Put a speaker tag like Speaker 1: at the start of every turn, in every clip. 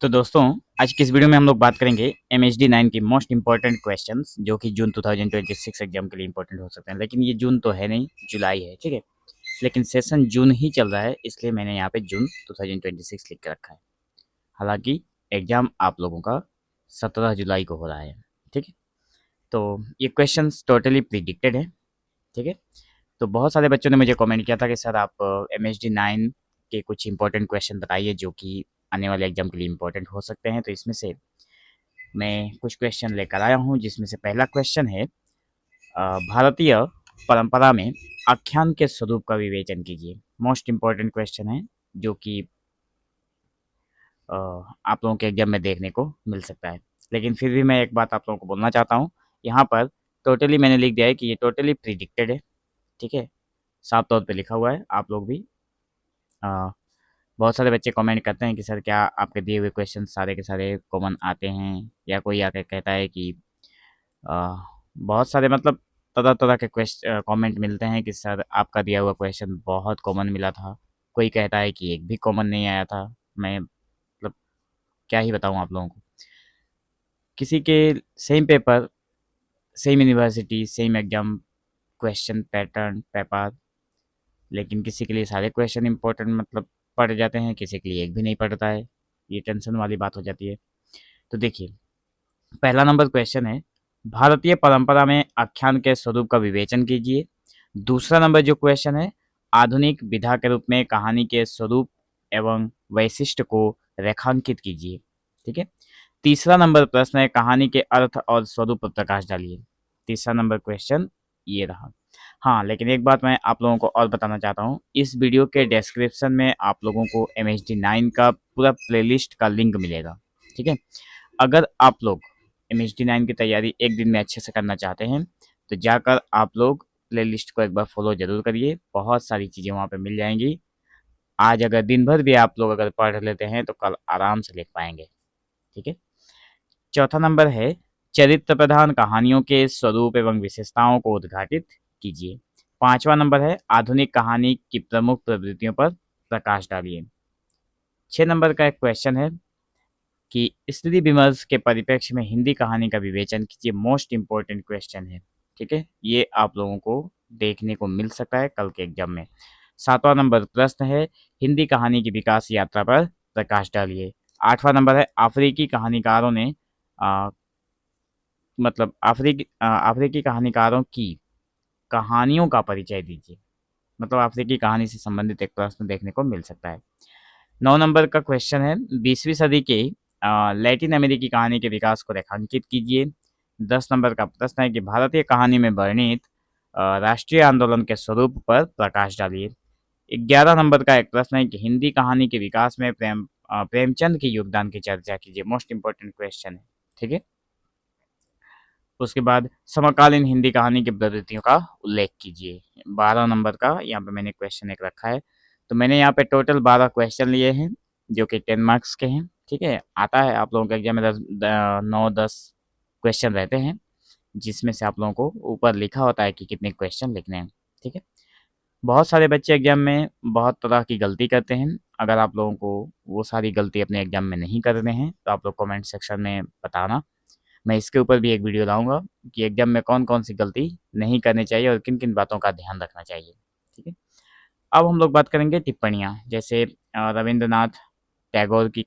Speaker 1: तो दोस्तों, आज की इस वीडियो में हम लोग बात करेंगे MHD9 की मोस्ट इंपॉर्टेंट क्वेश्चंस जो कि जून 2026 एग्जाम के लिए इंपॉर्टेंट हो सकते हैं। लेकिन ये जून तो है नहीं, जुलाई है, ठीक है। लेकिन सेशन जून ही चल रहा है, इसलिए मैंने यहाँ पे जून 2026 लिख के रखा है। हालांकि एग्जाम आप लोगों का 17 जुलाई को हो रहा है, ठीक है। तो ये क्वेश्चंस टोटली प्रिडिक्टेड है, ठीक है। तो बहुत सारे बच्चों ने मुझे कमेंट किया था कि सर आप MHD9 के कुछ इंपॉर्टेंट क्वेश्चन बताइए जो कि आने वाले एग्जाम के लिए इंपॉर्टेंट हो सकते हैं। तो इसमें से मैं कुछ क्वेश्चन लेकर आया हूँ, जिसमें से पहला क्वेश्चन है भारतीय परंपरा में आख्यान के स्वरूप का विवेचन कीजिए। मोस्ट इंपॉर्टेंट क्वेश्चन है जो कि आप लोगों के एग्जाम में देखने को मिल सकता है। लेकिन फिर भी मैं एक बात आप लोगों को बोलना चाहता हूँ, यहाँ पर टोटली मैंने लिख दिया है कि ये टोटली प्रिडिक्टेड है, ठीक है। साफ तौर पे लिखा हुआ है। आप लोग भी बहुत सारे बच्चे कमेंट करते हैं कि सर क्या आपके दिए हुए क्वेश्चन सारे के सारे कॉमन आते हैं, या कोई आके कहता है कि अ, बहुत सारे मतलब तरह तरह के कमेंट मिलते हैं कि सर आपका दिया हुआ क्वेश्चन बहुत कॉमन मिला था। कोई कहता है कि एक भी कॉमन नहीं आया था। मैं मतलब क्या ही बताऊं आप लोगों को। किसी के same paper, same university, same exam, question pattern paper, लेकिन किसी के लिए सारे क्वेश्चन इंपॉर्टेंट मतलब पड़ जाते हैं, किसी के लिए एक भी नहीं पड़ता है। ये टेंशन वाली बात हो जाती है। तो देखिए, पहला नंबर क्वेश्चन है, भारतीय परंपरा में आख्यान के स्वरूप का विवेचन कीजिए। दूसरा नंबर जो क्वेश्चन है, आधुनिक विधा के रूप में कहानी के स्वरूप एवं वैशिष्ट्य को रेखांकित कीजिए, ठीक है। तीसरा नंबर प्रश्न है, कहानी के अर्थ और स्वरूप पर प्रकाश डालिए। तीसरा नंबर क्वेश्चन ये रहा। हाँ, लेकिन एक बात मैं आप लोगों को और बताना चाहता हूँ, इस वीडियो के डिस्क्रिप्शन में आप लोगों को MHD9 का पूरा प्लेलिस्ट का लिंक मिलेगा, ठीक है। अगर आप लोग MHD9 की तैयारी एक दिन में अच्छे से करना चाहते हैं तो जाकर आप लोग प्लेलिस्ट को एक बार फॉलो जरूर करिए। बहुत सारी चीज़ें वहाँ पे मिल जाएंगी। आज अगर दिन भर भी आप लोग अगर पढ़ लेते हैं तो कल आराम से लिख पाएंगे, ठीक है। चौथा नंबर है, चरित्र प्रधान कहानियों के स्वरूप एवं विशेषताओं को उद्घाटित कीजिए। पांचवा नंबर है, आधुनिक कहानी की प्रमुख प्रवृत्तियों पर प्रकाश डालिए। 6 नंबर का एक क्वेश्चन है कि स्थिति विमर्श के परिप्रेक्ष्य में हिंदी कहानी का विवेचन कीजिए। मोस्ट इंपॉर्टेंट क्वेश्चन है, ठीक है। ये आप लोगों को देखने को मिल सकता है कल के एग्जाम में। 7वां नंबर प्रश्न है, हिंदी कहानी की विकास यात्रा पर प्रकाश डालिए। 8वां नंबर है, अफ्रीकी कहानीकारों ने मतलब अफ्रीकी कहानीकारों की कहानियों का परिचय दीजिए। मतलब अफ्रीकी कहानी से संबंधित एक प्रश्न देखने को मिल सकता है। 9 नंबर का क्वेश्चन है, 20वीं सदी के लैटिन अमेरिकी कहानी के विकास को रेखांकित कीजिए। 10 नंबर का प्रश्न है कि भारतीय कहानी में वर्णित राष्ट्रीय आंदोलन के स्वरूप पर प्रकाश डालिए। 11 नंबर का एक प्रश्न है कि हिंदी कहानी के विकास में प्रेमचंद के योगदान की चर्चा कीजिए। मोस्ट इंपॉर्टेंट क्वेश्चन है, ठीक है। उसके बाद समकालीन हिंदी कहानी की प्रवृत्तियों का उल्लेख कीजिए। 12 नंबर का यहाँ पे मैंने क्वेश्चन एक रखा है। तो मैंने यहाँ पे टोटल 12 क्वेश्चन लिए हैं जो कि 10 मार्क्स के हैं, ठीक है। आता है आप लोगों के एग्जाम में 9-10 क्वेश्चन रहते हैं, जिसमें से आप लोगों को ऊपर लिखा होता है कि कितने क्वेश्चन लिखने हैं, ठीक है। बहुत सारे बच्चे एग्जाम में बहुत तरह की गलती करते हैं। अगर आप लोगों को वो सारी गलती अपने एग्जाम में नहीं करने हैं तो आप लोग कमेंट सेक्शन में बताना। मैं इसके ऊपर भी एक वीडियो लाऊंगा कि एग्जाम में कौन कौन सी गलती नहीं करनी चाहिए और किन किन बातों का ध्यान रखना चाहिए, ठीक है। अब हम लोग बात करेंगे टिप्पणियाँ। जैसे रविंद्रनाथ टैगोर की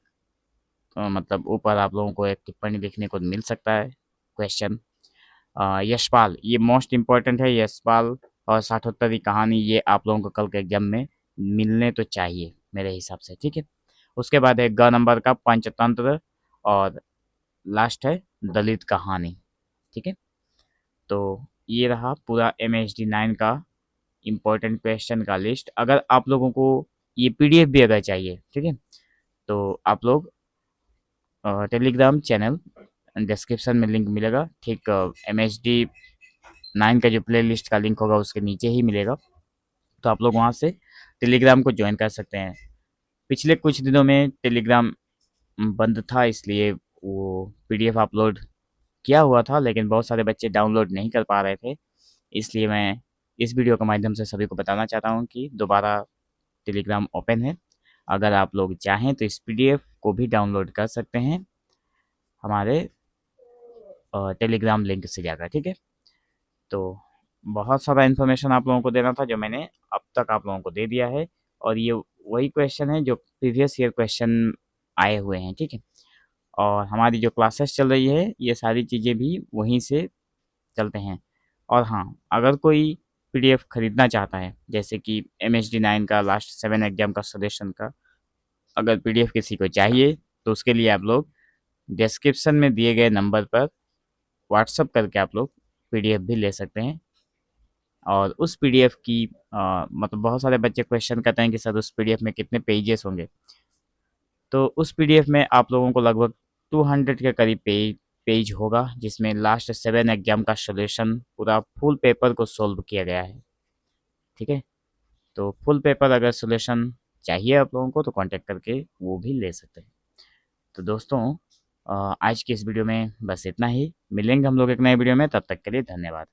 Speaker 1: मतलब ऊपर आप लोगों को एक टिप्पणी लिखने को मिल सकता है क्वेश्चन। यशपाल, ये मोस्ट इम्पोर्टेंट है। यशपाल और साठोत्तरी कहानी, ये आप लोगों को कल के एग्जाम में मिलने तो चाहिए मेरे हिसाब से, ठीक है। उसके बाद है ग 9 नंबर का पंचतंत्र, और लास्ट है दलित कहानी, ठीक है। तो ये रहा पूरा MHD9 का इम्पोर्टेंट क्वेश्चन का लिस्ट। अगर आप लोगों को ये PDF भी अगर चाहिए, ठीक है, तो आप लोग टेलीग्राम चैनल डिस्क्रिप्शन में लिंक मिलेगा, ठीक। MHD9 का जो प्ले लिस्ट का लिंक होगा उसके नीचे ही मिलेगा। तो आप लोग वहाँ से टेलीग्राम को ज्वाइन कर सकते हैं। पिछले कुछ दिनों में टेलीग्राम बंद था, इसलिए वो PDF अपलोड किया हुआ था, लेकिन बहुत सारे बच्चे डाउनलोड नहीं कर पा रहे थे। इसलिए मैं इस वीडियो के माध्यम से सभी को बताना चाहता हूँ कि दोबारा टेलीग्राम ओपन है। अगर आप लोग चाहें तो इस PDF को भी डाउनलोड कर सकते हैं हमारे टेलीग्राम लिंक से जाकर, ठीक है। तो बहुत सारा इन्फॉर्मेशन आप लोगों को देना था जो मैंने अब तक आप लोगों को दे दिया है, और ये वही क्वेश्चन है जो प्रीवियस ईयर क्वेश्चन आए हुए हैं, ठीक है। और हमारी जो क्लासेस चल रही है ये सारी चीज़ें भी वहीं से चलते हैं। और हाँ, अगर कोई पीडीएफ खरीदना चाहता है, जैसे कि MHD9 का लास्ट 7 एग्जाम का सजेशन का अगर पीडीएफ किसी को चाहिए, तो उसके लिए आप लोग डिस्क्रिप्शन में दिए गए नंबर पर व्हाट्सअप करके आप लोग पीडीएफ भी ले सकते हैं। और उस पीडीएफ की मतलब बहुत सारे बच्चे क्वेश्चन करते हैं कि सर उस पीडीएफ में कितने पेजेस होंगे, तो उस पीडीएफ में आप लोगों को लगभग 200 के करीब पेज होगा, जिसमें लास्ट 7 एग्जाम का सोल्यूशन पूरा फुल पेपर को सोल्व किया गया है, ठीक है। तो फुल पेपर अगर सोल्यूशन चाहिए आप लोगों को तो कांटेक्ट करके वो भी ले सकते हैं। तो दोस्तों आज की इस वीडियो में बस इतना ही। मिलेंगे हम लोग एक नए वीडियो में, तब तक के लिए धन्यवाद।